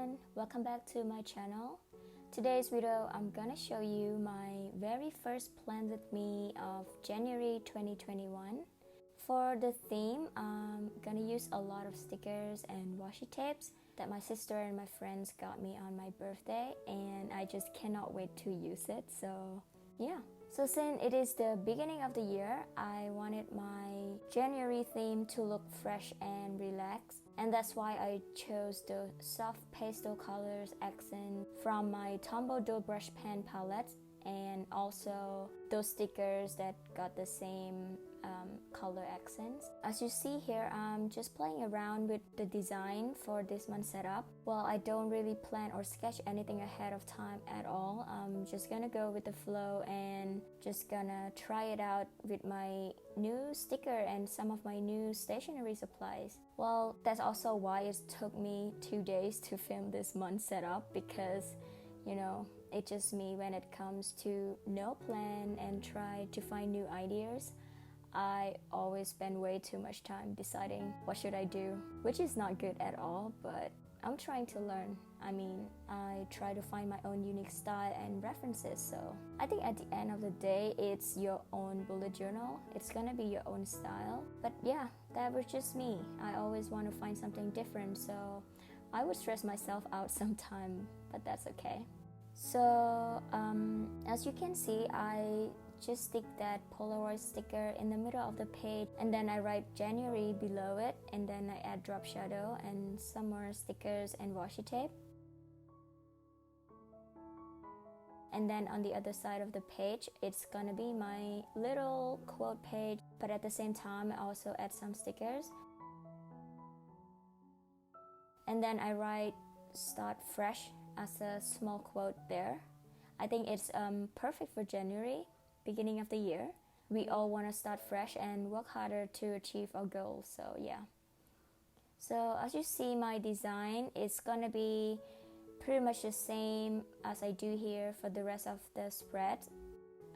everyone, welcome back to my channel. Today's video I'm gonna show you my very first Planwithme of January 2021. For the theme, I'm gonna use a lot of stickers and washi tapes that my sister and my friends got me on my birthday, and I just cannot wait to use it, so yeah. So since it is the beginning of the year, I wanted my January theme to look fresh and relaxed, and that's why I chose the soft pastel colors accent from my Tombow Dual Brush Pen palette, and also those stickers that got the same color accents. As you see here, I'm just playing around with the design for this month's setup. Well, I don't really plan or sketch anything ahead of time at all. I'm just gonna go with the flow and just gonna try it out with my new sticker and some of my new stationery supplies. Well, that's also why it took me 2 days to film this month's setup, because you know, it's just me when it comes to no plan and try to find new ideas. I always spend way too much time deciding what should I do, which is not good at all, but I'm trying to learn. I mean, I try to find my own unique style and references, so I think at the end of the day, it's your own bullet journal. It's gonna be your own style. But yeah, that was just me. I always want to find something different, so I would stress myself out sometime, but that's okay. So as you can see, I just stick that Polaroid sticker in the middle of the page, and then I write January below it, and then I add drop shadow and some more stickers and washi tape. And then on the other side of the page, it's gonna be my little quote page, but at the same time I also add some stickers. And then I write start fresh as a small quote there. I think it's perfect for January, beginning of the year. We all want to start fresh and work harder to achieve our goals, so yeah. So as you see, my design is gonna be pretty much the same as I do here for the rest of the spread,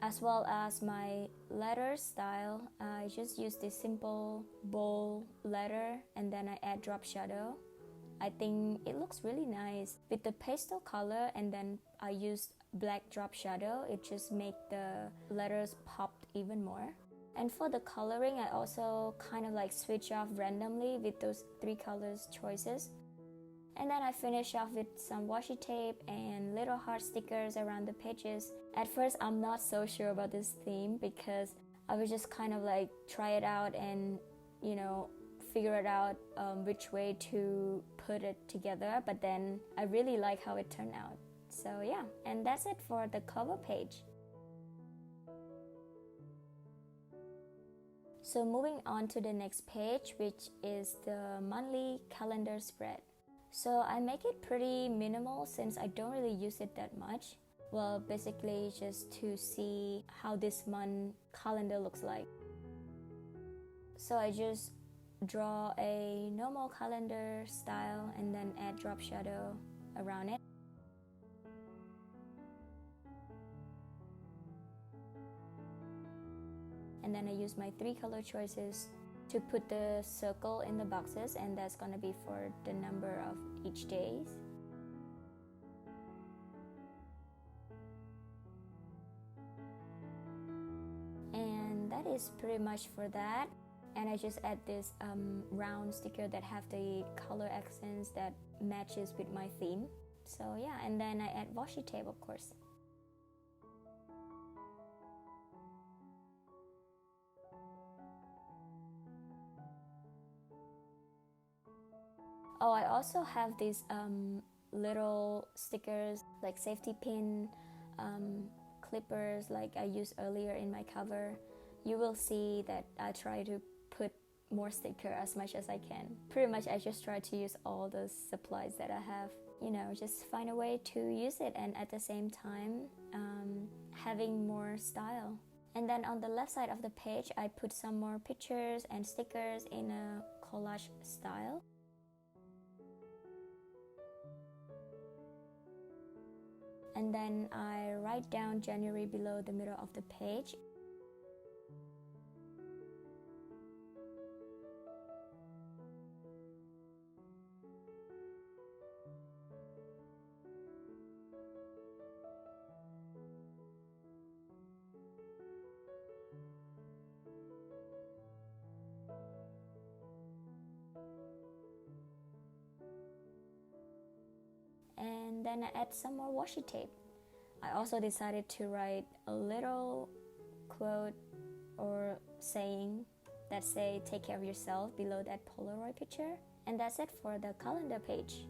as well as my letter style. I just use this simple bold letter, and then I add drop shadow. I think it looks really nice with the pastel color, and then I used black drop shadow. It just makes the letters pop even more. And for the coloring, I also kind of like switch off randomly with those 3 colors choices. And then I finish off with some washi tape and little heart stickers around the pages. At first, I'm not so sure about this theme because I was just kind of like try it out and, you know, figure it out which way to put it together, but then I really like how it turned out. So yeah, and that's it for the cover page. So moving on to the next page, which is the monthly calendar spread. So I make it pretty minimal since I don't really use it that much. Well, basically just to see how this month calendar looks like. So I just draw a normal calendar style and then add drop shadow around it. And then I use my 3 color choices to put the circle in the boxes, and that's gonna be for the number of each days. And that is pretty much for that. And I just add this round sticker that have the color accents that matches with my theme. So yeah, and then I add washi tape, of course. Oh, I also have these little stickers like safety pin clippers like I used earlier in my cover. You will see that I try to put more sticker as much as I can. Pretty much I just try to use all the supplies that I have, you know, just find a way to use it, and at the same time having more style. And then on the left side of the page, I put some more pictures and stickers in a collage style. And then I write down January below the middle of the page. then I add some more washi tape. I also decided to write a little quote or saying that say take care of yourself below that Polaroid picture, and that's it for the calendar page.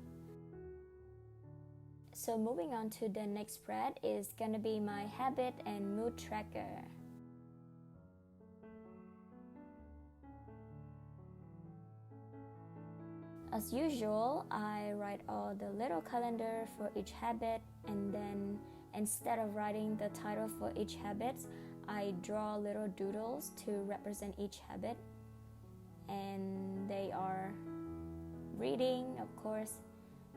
So moving on to the next spread is gonna be my habit and mood tracker. As usual, I write all the little calendar for each habit, and then instead of writing the title for each habit, I draw little doodles to represent each habit. And they are reading, of course,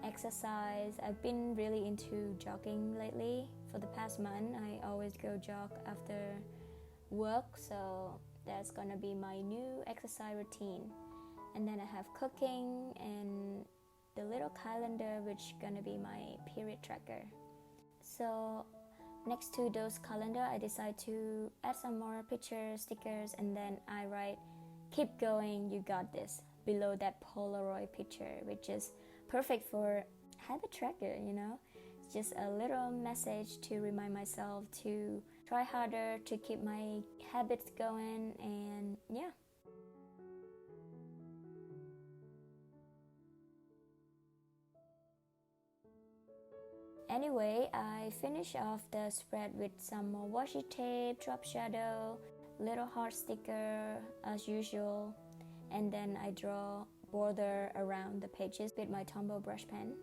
exercise. I've been really into jogging lately. For the past month, I always go jog after work, so that's gonna be my new exercise routine. And then I have cooking and the little calendar, which gonna be my period tracker. So next to those calendar, I decide to add some more pictures, stickers, and then I write, "Keep going, you got this," below that Polaroid picture, which is perfect for habit tracker, you know? It's just a little message to remind myself to try harder to keep my habits going, and yeah. Anyway, I finish off the spread with some more washi tape, drop shadow, little heart sticker as usual, and then I draw border around the pages with my Tombow brush pen.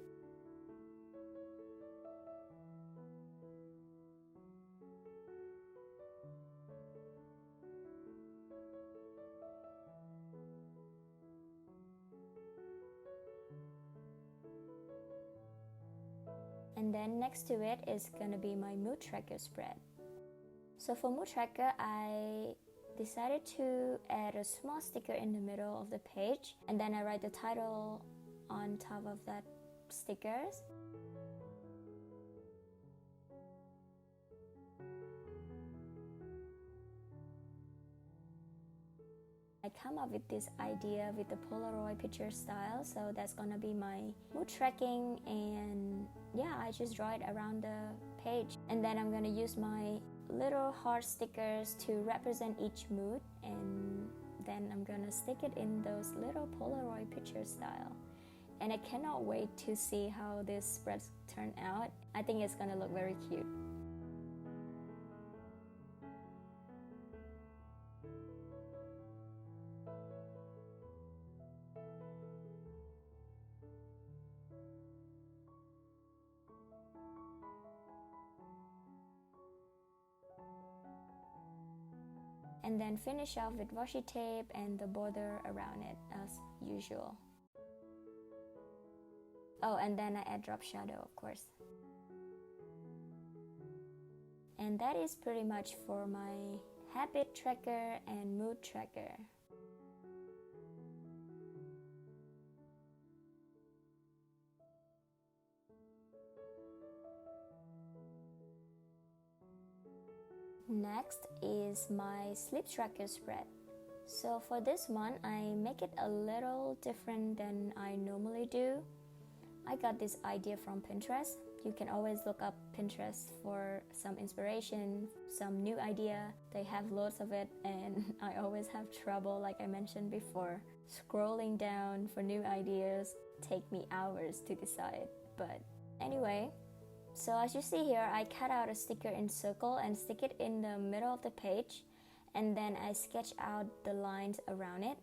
And then next to it is gonna be my mood tracker spread. So for mood tracker, I decided to add a small sticker in the middle of the page, and then I write the title on top of that stickers. I come up with this idea with the Polaroid picture style, so that's gonna be my mood tracking, and yeah, I just draw it around the page. And then I'm gonna use my little heart stickers to represent each mood, and then I'm gonna stick it in those little Polaroid picture style. And I cannot wait to see how this spreads turn out. I think it's gonna look very cute. And then finish off with washi tape and the border around it as usual. Oh, and then I add drop shadow, of course. And that is pretty much for my habit tracker and mood tracker. Next is my sleep tracker spread. So for this one, I make it a little different than I normally do. I got this idea from Pinterest. You can always look up Pinterest for some inspiration, some new idea. They have loads of it, and I always have trouble, like I mentioned before. Scrolling down for new ideas take me hours to decide. But anyway, so as you see here, I cut out a sticker in circle and stick it in the middle of the page, and then I sketch out the lines around it,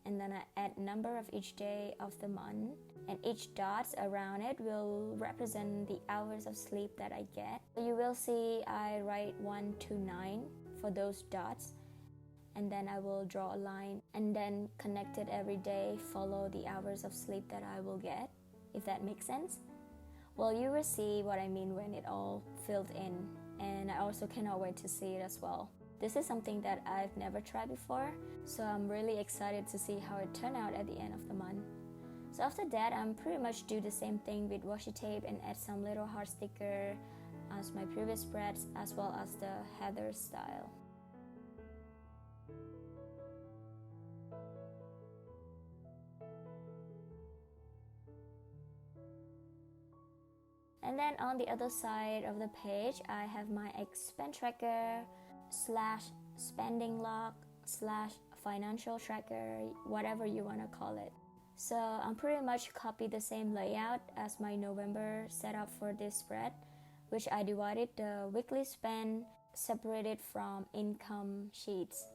and then I add number of each day of the month, and each dots around it will represent the hours of sleep that I get. So you will see I write 1 to 9 for those dots, and then I will draw a line and then connect it every day, follow the hours of sleep that I will get, if that makes sense. Well, you will see what I mean when it all filled in, and I also cannot wait to see it as well. This is something that I've never tried before, so I'm really excited to see how it turned out at the end of the month. So after that, I'm pretty much do the same thing with washi tape and add some little heart sticker as my previous spreads, as well as the heather style. And then on the other side of the page, I have my expense tracker slash spending log slash financial tracker, whatever you want to call it. So I'm pretty much copied the same layout as my November setup for this spread, which I divided the weekly spend separated from income sheets.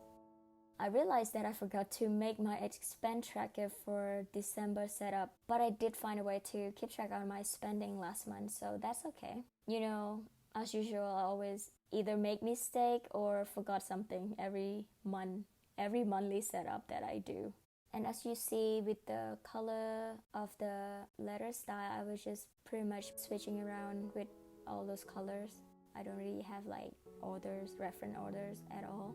I realized that I forgot to make my expense tracker for December setup, but I did find a way to keep track on my spending last month, so that's okay. You know, as usual, I always either make mistake or forgot something every monthly setup that I do. And as you see with the color of the letter style, I was just pretty much switching around with all those colors. I don't really have like orders, reference orders at all.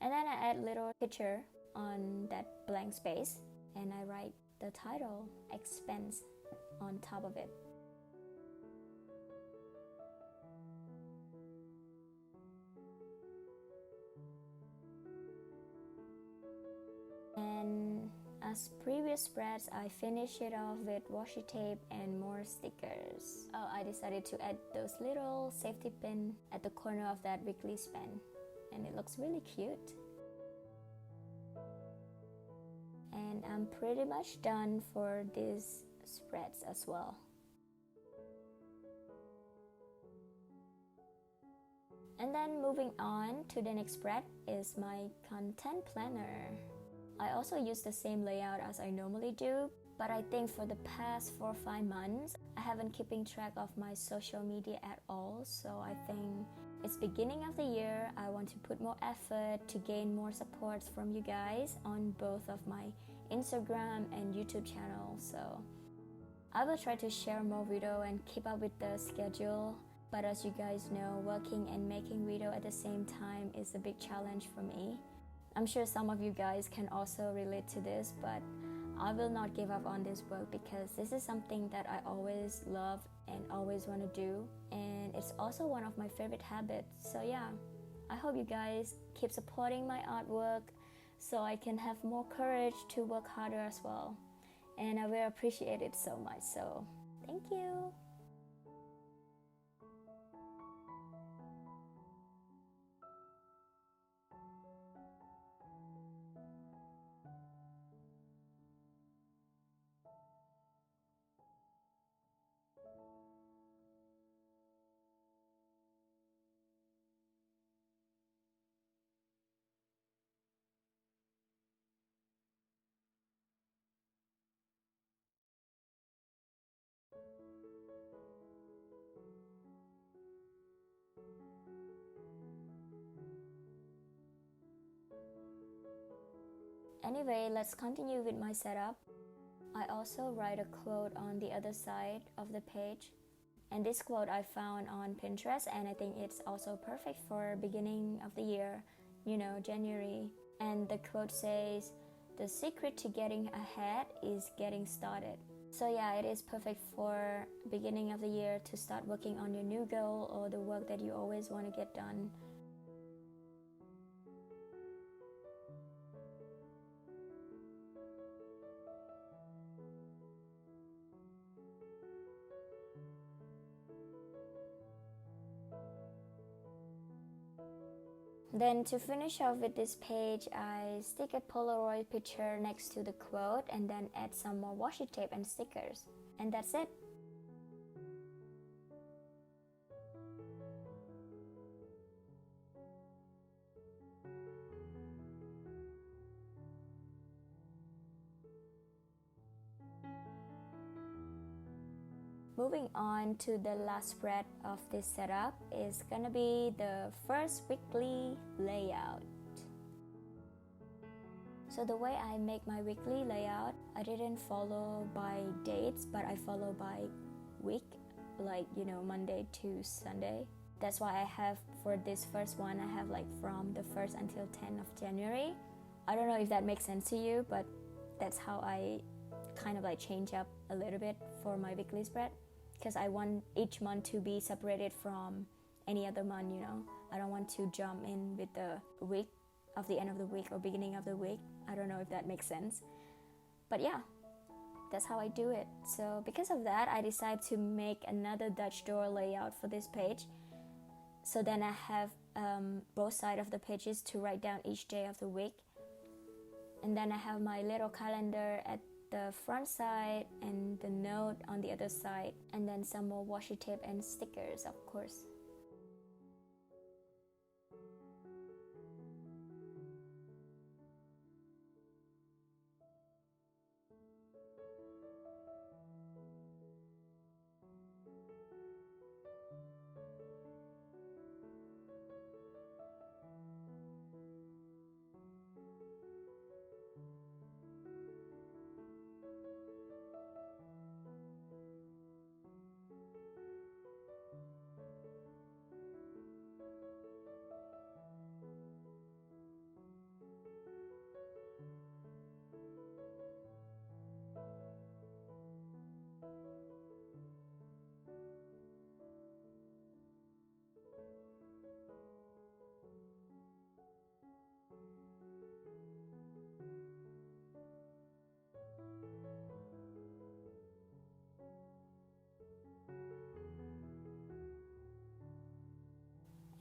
And then I add little picture on that blank space and I write the title, expense, on top of it. And as previous spreads, I finish it off with washi tape and more stickers. Oh, I decided to add those little safety pin at the corner of that weekly spend, and it looks really cute. And I'm pretty much done for these spreads as well. And then moving on to the next spread is my content planner. I also use the same layout as I normally do, but I think for the past 4 or 5 months, I haven't keeping track of my social media at all, so I think it's beginning of the year. I want to put more effort to gain more supports from you guys on both of my Instagram and YouTube channel, so I will try to share more video and keep up with the schedule. But as you guys know, working and making video at the same time is a big challenge for me. I'm sure some of you guys can also relate to this, but I will not give up on this work because this is something that I always love and always want to do, and it's also one of my favorite habits. So yeah, I hope you guys keep supporting my artwork so I can have more courage to work harder as well, and I will appreciate it so much. So thank you. Anyway, let's continue with my setup. I also write a quote on the other side of the page, and this quote I found on Pinterest, and I think it's also perfect for beginning of the year, you know, January. And the quote says, "The secret to getting ahead is getting started." So yeah, it is perfect for beginning of the year to start working on your new goal or the work that you always want to get done. Then to finish off with this page, I stick a Polaroid picture next to the quote and then add some more washi tape and stickers. And that's it. Moving on to the last spread of this setup is gonna be the first weekly layout. So the way I make my weekly layout, I didn't follow by dates, but I follow by week, like, you know, Monday to Sunday. That's why I have, for this first one, I have like from the 1st until 10th of January. I don't know if that makes sense to you, but that's how I kind of like change up a little bit for my weekly spread, because I want each month to be separated from any other month, you know. I don't want to jump in with the week of the end of the week or beginning of the week. I don't know if that makes sense. But yeah, that's how I do it. So because of that, I decided to make another Dutch door layout for this page. So then I have both sides of the pages to write down each day of the week. And then I have my little calendar at the front side and the note on the other side. And then some more washi tape and stickers, of course.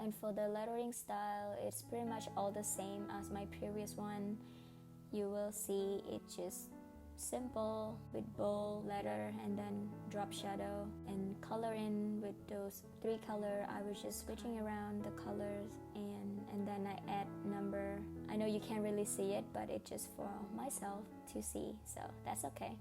And for the lettering style, it's pretty much all the same as my previous one. You will see it's just simple with bold letter and then drop shadow and color in with those 3 colors. I was just switching around the colors and then I add number. I know you can't really see it, but it's just for myself to see, so that's okay.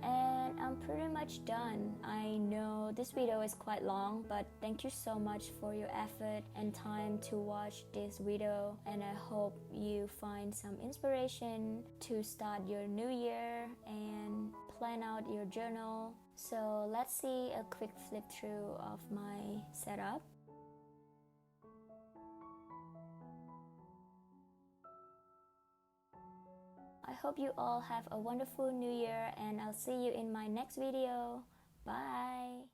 And I'm pretty much done. I know this video is quite long, but thank you so much for your effort and time to watch this video, and I hope you find some inspiration to start your new year and plan out your journal. So let's see a quick flip through of my setup. I hope you all have a wonderful new year, and I'll see you in my next video. Bye!